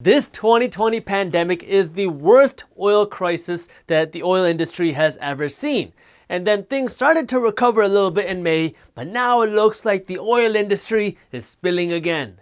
This 2020 pandemic is the worst oil crisis that the oil industry has ever seen. And then things started to recover a little bit in May, but now it looks like the oil industry is spilling again.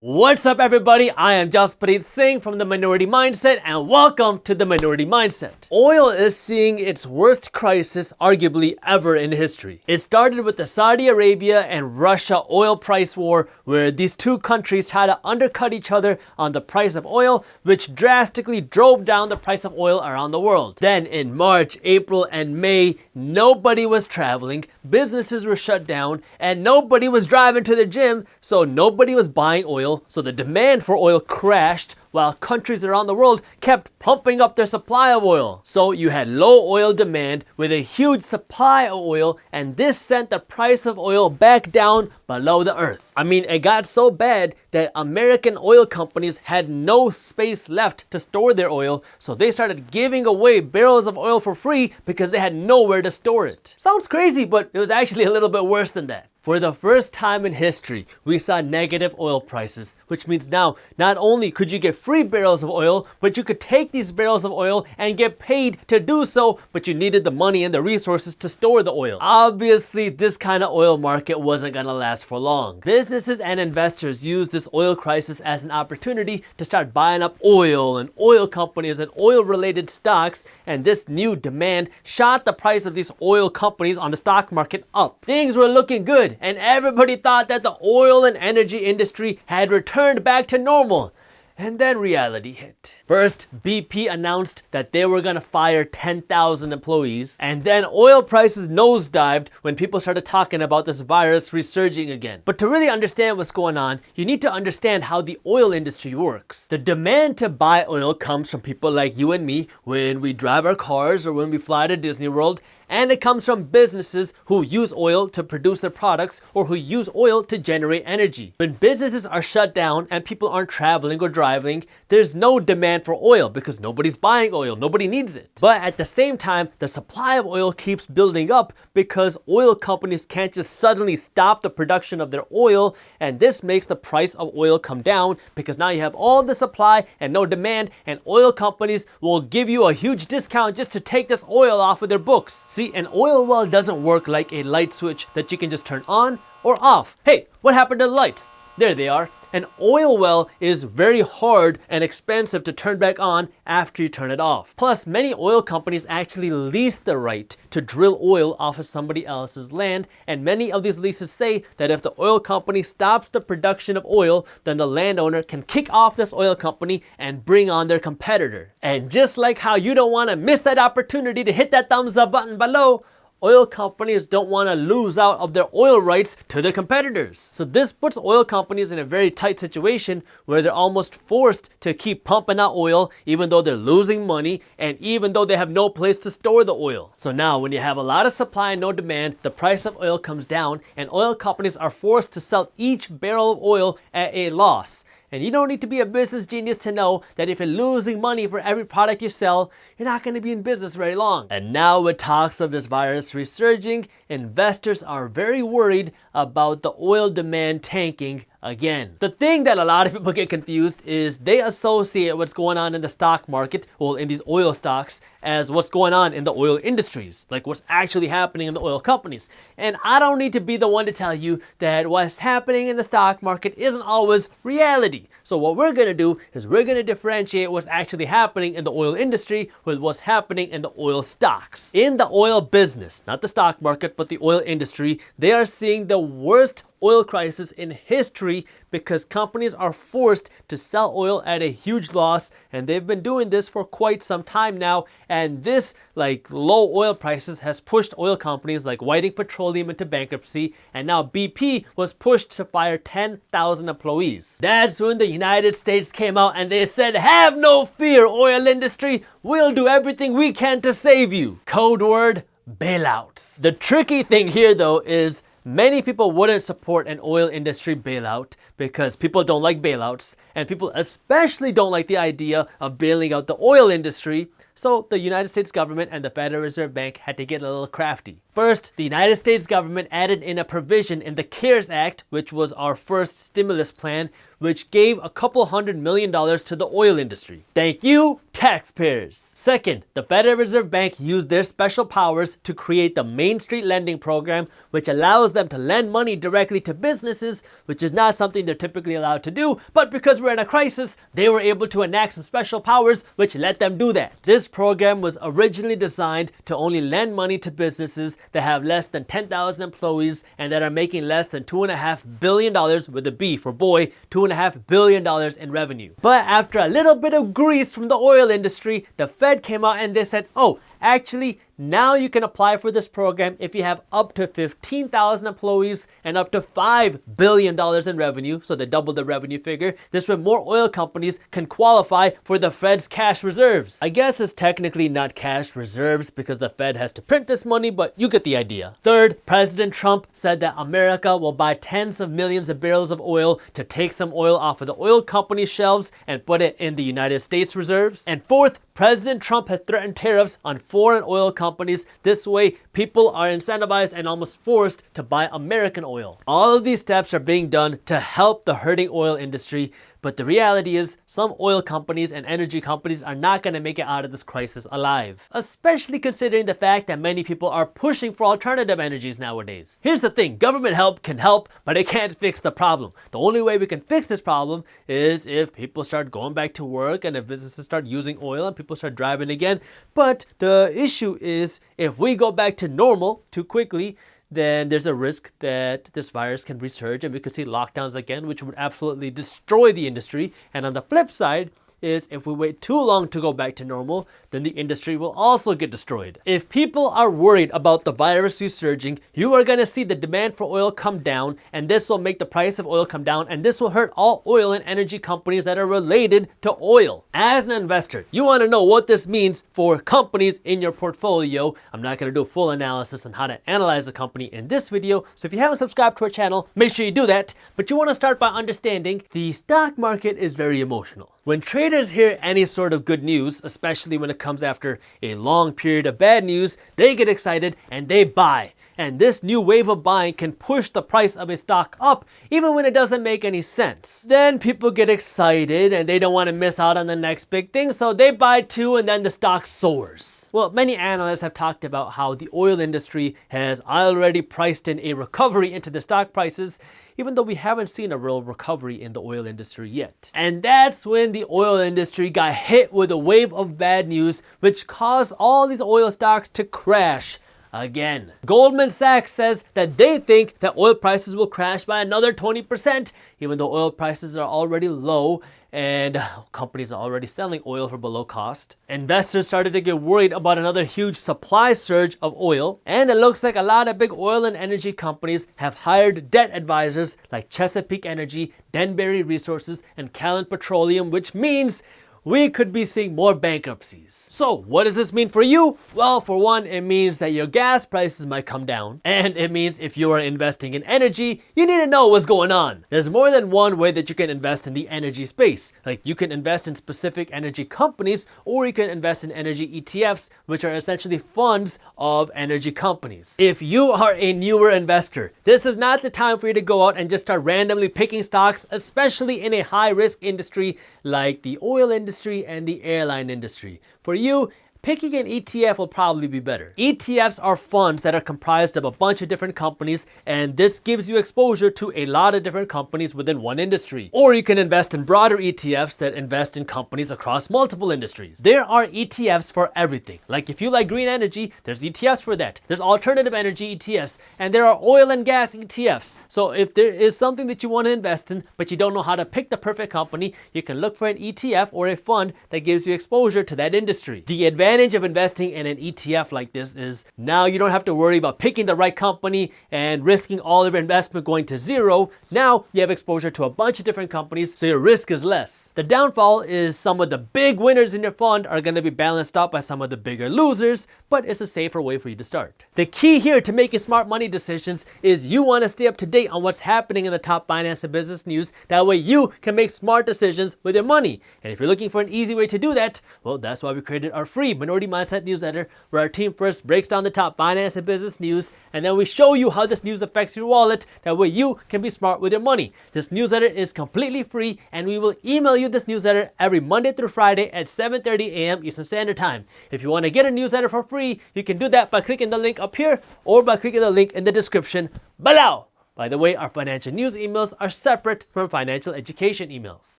What's up everybody, I am Jaspreet Singh from The Minority Mindset and welcome to The Minority Mindset. Oil is seeing its worst crisis arguably ever in history. It started with the Saudi Arabia and Russia oil price war where these two countries had to undercut each other on the price of oil, which drastically drove down the price of oil around the world. Then in March, April and May, nobody was traveling, businesses were shut down, and nobody was driving to the gym, so nobody was buying oil. So the demand for oil crashed while countries around the world kept pumping up their supply of oil. So you had low oil demand with a huge supply of oil, and this sent the price of oil back down below the earth. I mean, it got so bad that American oil companies had no space left to store their oil, so they started giving away barrels of oil for free because they had nowhere to store it. Sounds crazy, but it was actually a little bit worse than that. For the first time in history, we saw negative oil prices, which means now not only could you get free barrels of oil, but you could take these barrels of oil and get paid to do so, but you needed the money and the resources to store the oil. Obviously, this kind of oil market wasn't gonna last for long. Businesses and investors used this oil crisis as an opportunity to start buying up oil and oil companies and oil-related stocks, and this new demand shot the price of these oil companies on the stock market up. Things were looking good, and everybody thought that the oil and energy industry had returned back to normal. And then reality hit. First, BP announced that they were gonna fire 10,000 employees, and then oil prices nosedived when people started talking about this virus resurging again. But to really understand what's going on, you need to understand how the oil industry works. The demand to buy oil comes from people like you and me when we drive our cars or when we fly to Disney World, and it comes from businesses who use oil to produce their products or who use oil to generate energy. When businesses are shut down and people aren't traveling or driving, there's no demand for oil because nobody's buying oil, nobody needs it. But at the same time, the supply of oil keeps building up because oil companies can't just suddenly stop the production of their oil, and this makes the price of oil come down because now you have all the supply and no demand, and oil companies will give you a huge discount just to take this oil off of their books. See, an oil well doesn't work like a light switch that you can just turn on or off. Hey, what happened to the lights? There they are. An oil well is very hard and expensive to turn back on after you turn it off. Plus, many oil companies actually lease the right to drill oil off of somebody else's land, and many of these leases say that if the oil company stops the production of oil, then the landowner can kick off this oil company and bring on their competitor. And just like how you don't want to miss that opportunity to hit that thumbs up button below, oil companies don't want to lose out of their oil rights to their competitors. So this puts oil companies in a very tight situation where they're almost forced to keep pumping out oil even though they're losing money and even though they have no place to store the oil. So now when you have a lot of supply and no demand, the price of oil comes down and oil companies are forced to sell each barrel of oil at a loss. And you don't need to be a business genius to know that if you're losing money for every product you sell, you're not going to be in business very long. And now with talks of this virus resurging, investors are very worried about the oil demand tanking again. The thing that a lot of people get confused is they associate what's going on in the stock market, well, in these oil stocks, as what's going on in the oil industries, like what's actually happening in the oil companies. And I don't need to be the one to tell you that what's happening in the stock market isn't always reality. So what we're gonna do is we're gonna differentiate what's actually happening in the oil industry with what's happening in the oil stocks. In the oil business, not the stock market, but the oil industry, they are seeing the worst oil crisis in history because companies are forced to sell oil at a huge loss, and they've been doing this for quite some time now, and this low oil prices has pushed oil companies like Whiting Petroleum into bankruptcy, and now BP was pushed to fire 10,000 employees. That's when the United States came out and they said, "Have no fear, oil industry, we'll do everything we can to save you." Code word, bailouts. The tricky thing here though is many people wouldn't support an oil industry bailout because people don't like bailouts, and people especially don't like the idea of bailing out the oil industry. So the United States government and the Federal Reserve Bank had to get a little crafty. First, the United States government added in a provision in the CARES Act, which was our first stimulus plan, which gave a couple $100 million to the oil industry. Thank you, taxpayers. Second, the Federal Reserve Bank used their special powers to create the Main Street Lending Program, which allows them to lend money directly to businesses, which is not something they're typically allowed to do, but because we're in a crisis, they were able to enact some special powers which let them do that. This program was originally designed to only lend money to businesses that have less than 10,000 employees and that are making less than $2.5 billion, with a B for boy, $2.5 billion in revenue. But after a little bit of grease from the oil industry, the Fed came out and they said, oh, actually, now you can apply for this program if you have up to 15,000 employees and up to $5 billion in revenue, so they doubled the revenue figure. This way more oil companies can qualify for the Fed's cash reserves. I guess it's technically not cash reserves because the Fed has to print this money, but you get the idea. Third, President Trump said that America will buy tens of millions of barrels of oil to take some oil off of the oil companies' shelves and put it in the United States reserves. And fourth, President Trump has threatened tariffs on foreign oil companies. This way, people are incentivized and almost forced to buy American oil. All of these steps are being done to help the hurting oil industry, but the reality is some oil companies and energy companies are not going to make it out of this crisis alive, especially considering the fact that many people are pushing for alternative energies nowadays. Here's the thing, government help can help, but it can't fix the problem. The only way we can fix this problem is if people start going back to work and if businesses start using oil and people start driving again. But the issue is if we go back to normal too quickly, then there's a risk that this virus can resurge and we could see lockdowns again, which would absolutely destroy the industry. And on the flip side is if we wait too long to go back to normal, then the industry will also get destroyed. If people are worried about the virus resurging, you are going to see the demand for oil come down, and this will make the price of oil come down, and this will hurt all oil and energy companies that are related to oil. As an investor, you want to know what this means for companies in your portfolio. I'm not going to do a full analysis on how to analyze a company in this video, so if you haven't subscribed to our channel, make sure you do that. But you want to start by understanding the stock market is very emotional. When traders hear any sort of good news, especially when it comes after a long period of bad news, they get excited and they buy. And this new wave of buying can push the price of a stock up even when it doesn't make any sense. Then people get excited and they don't want to miss out on the next big thing, so they buy too and then the stock soars. Well, many analysts have talked about how the oil industry has already priced in a recovery into the stock prices, even though we haven't seen a real recovery in the oil industry yet. And that's when the oil industry got hit with a wave of bad news, which caused all these oil stocks to crash again. Goldman Sachs says that they think that oil prices will crash by another 20%, even though oil prices are already low and companies are already selling oil for below cost. Investors started to get worried about another huge supply surge of oil, and it looks like a lot of big oil and energy companies have hired debt advisors like Chesapeake Energy, Denbury Resources, and Callon Petroleum, which means we could be seeing more bankruptcies. So what does this mean for you? Well, for one, it means that your gas prices might come down. And it means if you are investing in energy, you need to know what's going on. There's more than one way that you can invest in the energy space. Like you can invest in specific energy companies, or you can invest in energy ETFs, which are essentially funds of energy companies. If you are a newer investor, this is not the time for you to go out and just start randomly picking stocks, especially in a high risk industry like the oil industry and the airline industry. For you, picking an ETF will probably be better. ETFs are funds that are comprised of a bunch of different companies, and this gives you exposure to a lot of different companies within one industry. Or you can invest in broader ETFs that invest in companies across multiple industries. There are ETFs for everything. Like if you like green energy, there's ETFs for that. There's alternative energy ETFs, and there are oil and gas ETFs. So if there is something that you want to invest in, but you don't know how to pick the perfect company, you can look for an ETF or a fund that gives you exposure to that industry. The advantage of investing in an ETF like this is now you don't have to worry about picking the right company and risking all of your investment going to zero. Now you have exposure to a bunch of different companies, so your risk is less. The downfall is some of the big winners in your fund are going to be balanced out by some of the bigger losers, but it's a safer way for you to start. The key here to making smart money decisions is you want to stay up to date on what's happening in the top finance and business news. That way you can make smart decisions with your money. And if you're looking for an easy way to do that, well, that's why we created our free Minority Mindset newsletter, where our team first breaks down the top finance and business news, and then we show you how this news affects your wallet. That way you can be smart with your money. This newsletter is completely free, and we will email you this newsletter every Monday through Friday at 7:30 a.m. Eastern Standard Time. If you want to get a newsletter for free, you can do that by clicking the link up here or by clicking the link in the description below. By the way, our financial news emails are separate from financial education emails.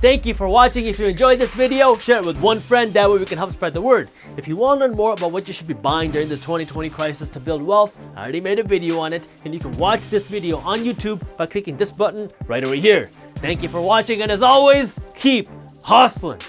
Thank you for watching. If you enjoyed this video, share it with one friend. That way we can help spread the word. If you want to learn more about what you should be buying during this 2020 crisis to build wealth, I already made a video on it, and you can watch this video on YouTube by clicking this button right over here. Thank you for watching, and as always, keep hustling.